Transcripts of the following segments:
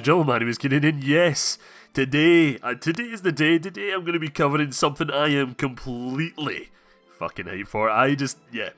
Gentleman, he was Canadian. Yes, today is the day. Today I'm going to be covering something I am completely fucking hyped for. Yeah.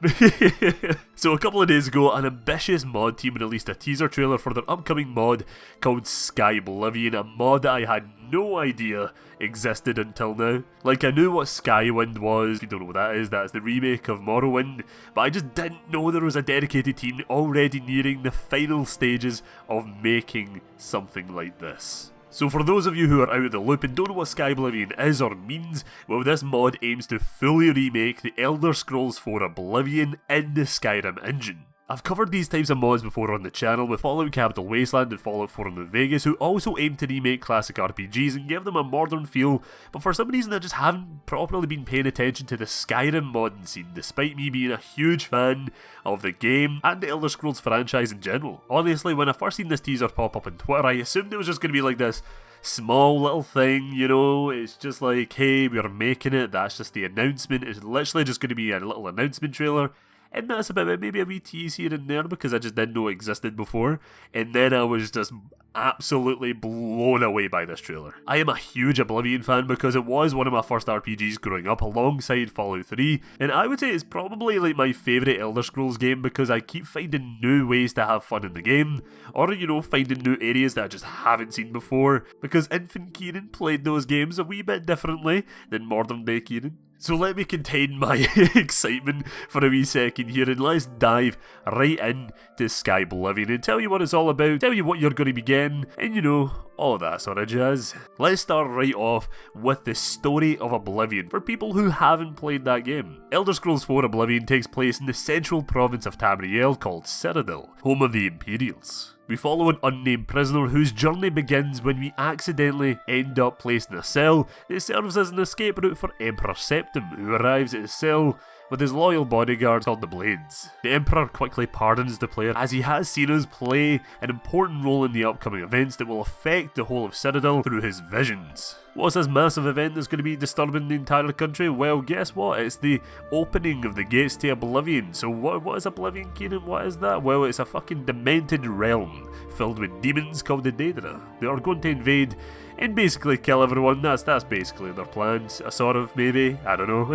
So a couple of days ago, an ambitious mod team released a teaser trailer for their upcoming mod called Skyblivion, a mod that I had no idea existed until now. Like, I knew what Skywind was. If you don't know what that is, that's the remake of Morrowind, but I just didn't know there was a dedicated team already nearing the final stages of making something like this. So for those of you who are out of the loop and don't know what Skyblivion is or means, well, this mod aims to fully remake the Elder Scrolls 4 Oblivion in the Skyrim engine. I've covered these types of mods before on the channel with Fallout Capital Wasteland and Fallout 4 New Vegas, who also aim to remake classic RPGs and give them a modern feel, but for some reason I just haven't properly been paying attention to the Skyrim modding scene, despite me being a huge fan of the game and the Elder Scrolls franchise in general. Honestly, when I first seen this teaser pop up on Twitter, I assumed it was just going to be like this small little thing, you know, it's just like, hey, we're making it, that's just the announcement, it's literally just going to be a little announcement trailer. And that's about it, maybe a wee tease here and there because I just didn't know it existed before. And then I was just absolutely blown away by this trailer. I am a huge Oblivion fan because it was one of my first RPGs growing up alongside Fallout 3. And I would say it's probably like my favourite Elder Scrolls game because I keep finding new ways to have fun in the game. Or, you know, finding new areas that I just haven't seen before. Because infant Kieran played those games a wee bit differently than modern day Kieran. So let me contain my excitement for a wee second here and let's dive right in to Skyblivion and tell you what it's all about, tell you what you're going to be getting, and you know, all that sort of jazz. Let's start right off with the story of Oblivion for people who haven't played that game. Elder Scrolls 4 Oblivion takes place in the central province of Tamriel called Cyrodiil, home of the Imperials. We follow an unnamed prisoner whose journey begins when we accidentally end up placed in a cell that serves as an escape route for Emperor Septim, who arrives at his cell with his loyal bodyguard called the Blades. The Emperor quickly pardons the player as he has seen us play an important role in the upcoming events that will affect the whole of Cyrodiil through his visions. What's this massive event that's going to be disturbing the entire country? Well, guess what? It's the opening of the gates to Oblivion. So what is Oblivion, Kieran? What is that? Well, it's a fucking demented realm filled with demons called the Daedra. They are going to invade and basically kill everyone. That's basically their plans, sort of, maybe, I don't know.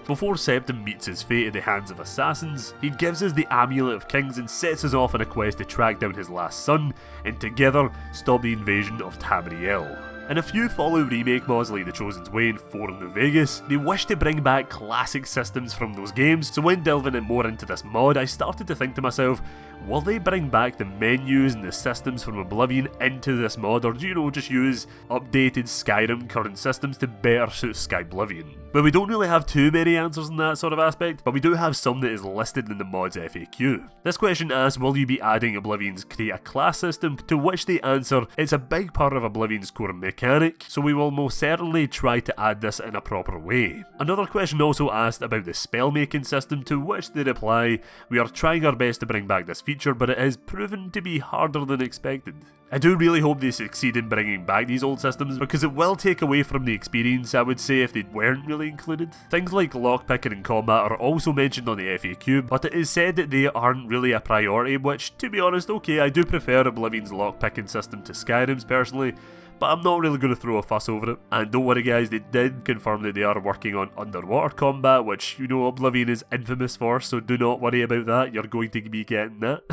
Before Septim meets his fate at the hands of assassins, he gives us the Amulet of Kings and sets us off on a quest to track down his last son, and together stop the invasion of Tamriel. In a few Fallout remake mods like The Chosen's Way and 4 New Vegas, they wish to bring back classic systems from those games, so when delving more into this mod, I started to think to myself, will they bring back the menus and the systems from Oblivion into this mod, or do you know, just use updated Skyrim current systems to better suit Skyblivion? But we don't really have too many answers in that sort of aspect, but we do have some that is listed in the mod's FAQ. This question asks, will you be adding Oblivion's create a class system, to which they answer, it's a big part of Oblivion's core mechanic, so we will most certainly try to add this in a proper way. Another question also asked about the spell-making system, to which they reply, we are trying our best to bring back this feature, but it has proven to be harder than expected. I do really hope they succeed in bringing back these old systems, because it will take away from the experience, I would say, if they weren't really included. Things like lockpicking and combat are also mentioned on the FAQ, but it is said that they aren't really a priority, which, to be honest, okay, I do prefer Oblivion's lockpicking system to Skyrim's personally, but I'm not really going to throw a fuss over it. And don't worry guys, they did confirm that they are working on underwater combat, which, you know, Oblivion is infamous for, so do not worry about that, you're going to be getting that.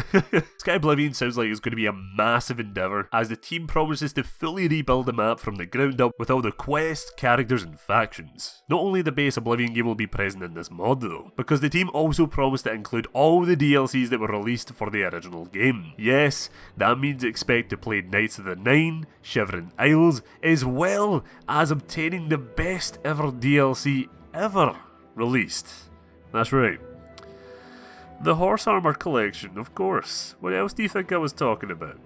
Skyblivion sounds like it's going to be a massive endeavour, as the team promises to fully rebuild the map from the ground up with all the quests, characters and factions. Not only the base Oblivion game will be present in this mod though, because the team also promised to include all the DLCs that were released for the original game. Yes, that means expect to play Knights of the Nine, Shivering Isles, as well as obtaining the best ever DLC ever released. That's right. The Horse Armor Collection, of course. What else do you think I was talking about?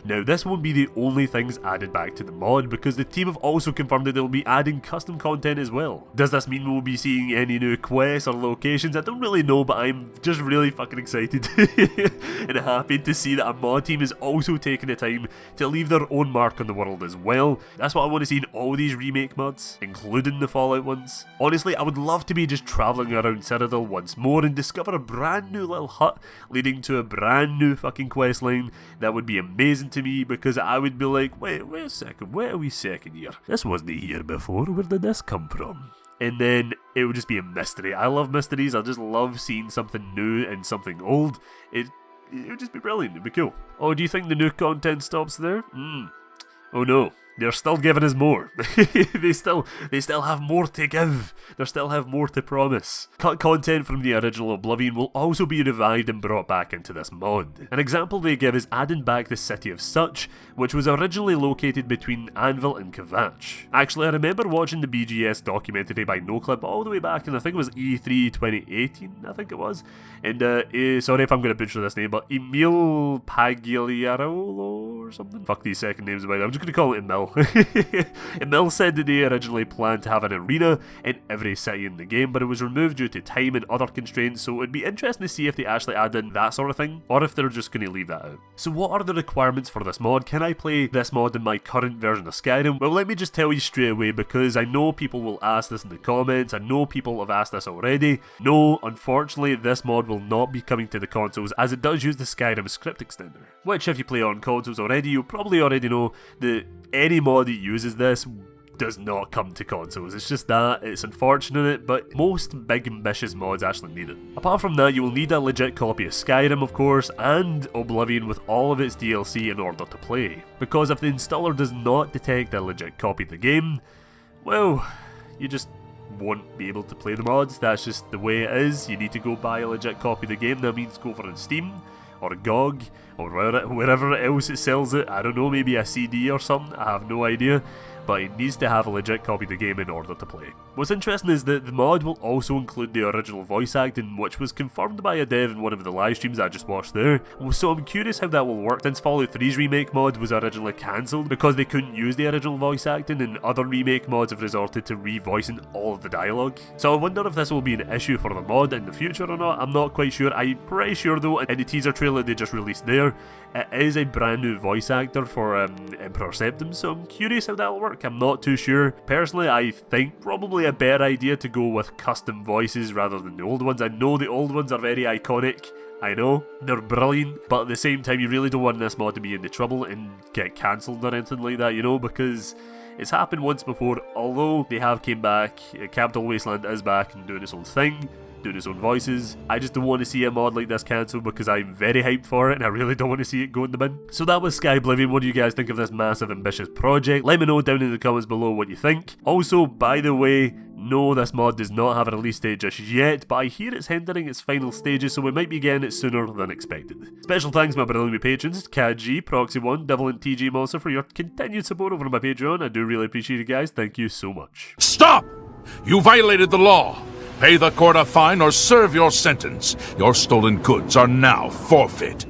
Now, this won't be the only things added back to the mod, because the team have also confirmed that they'll be adding custom content as well. Does this mean we'll be seeing any new quests or locations? I don't really know, but I'm just really fucking excited and happy to see that a mod team is also taking the time to leave their own mark on the world as well. That's what I want to see in all these remake mods, including the Fallout ones. Honestly, I would love to be just travelling around Cyrodiil once more and discover brand new little hut leading to a brand new fucking quest line, that would be amazing to me, because I would be like, wait a second, wait a wee second here. This wasn't here before, where did this come from? And then it would just be a mystery. I love mysteries, I just love seeing something new and something old. It would just be brilliant, it'd be cool. Oh, do you think the new content stops there? Oh no. They're still giving us more. they still have more to give. They still have more to promise. Cut content from the original Oblivion will also be revived and brought back into this mod. An example they give is adding back the city of Such, which was originally located between Anvil and Kvatch. Actually, I remember watching the BGS documentary by NoClip all the way back, and I think it was E3 2018, I think it was. And, sorry if I'm going to butcher this name, but Emil Pagliarolo or something? Fuck these second names about it. I'm just going to call it Emil. Emil said that they originally planned to have an arena in every city in the game, but it was removed due to time and other constraints, so it'd be interesting to see if they actually add in that sort of thing, or if they're just going to leave that out. So what are the requirements for this mod? Can I play this mod in my current version of Skyrim? Well, let me just tell you straight away, because I know people will ask this in the comments, I know people have asked this already. No, unfortunately, this mod will not be coming to the consoles, as it does use the Skyrim script extender, which if you play on consoles already, you probably already know that any mod that uses this does not come to consoles. It's just that, it's unfortunate, but most big ambitious mods actually need it. Apart from that, you will need a legit copy of Skyrim, of course, and Oblivion with all of its DLC in order to play. Because if the installer does not detect a legit copy of the game, well, you just won't be able to play the mods. That's just the way it is. You need to go buy a legit copy of the game. That means go for it on Steam, or a GOG, or wherever else it sells it. I don't know, maybe a CD or something, I have no idea. But it needs to have a legit copy of the game in order to play. What's interesting is that the mod will also include the original voice acting, which was confirmed by a dev in one of the live streams I just watched there. So I'm curious how that will work, since Fallout 3's remake mod was originally cancelled because they couldn't use the original voice acting, and other remake mods have resorted to revoicing all of the dialogue. So I wonder if this will be an issue for the mod in the future or not. I'm not quite sure. I'm pretty sure though, in the teaser trailer they just released there, it is a brand new voice actor for Emperor Septim, so I'm curious how that'll work. I'm not too sure. Personally, I think probably a better idea to go with custom voices rather than the old ones. I know the old ones are very iconic, I know, they're brilliant, but at the same time you really don't want this mod to be into trouble and get cancelled or anything like that, you know, because it's happened once before. Although they have came back, Capital Wasteland is back and doing its own thing, doing its own voices. I just don't want to see a mod like this cancelled because I'm very hyped for it and I really don't want to see it go in the bin. So that was Skyblivion. What do you guys think of this massive ambitious project? Let me know down in the comments below what you think. Also, by the way, no, this mod does not have a release date just yet, but I hear it's entering its final stages, so we might be getting it sooner than expected. Special thanks to my brilliant patrons, CatG, Proxy1, Devil and TG Monster, for your continued support over on my Patreon. I do really appreciate it, guys. Thank you so much. Stop! You violated the law. Pay the court a fine or serve your sentence. Your stolen goods are now forfeit.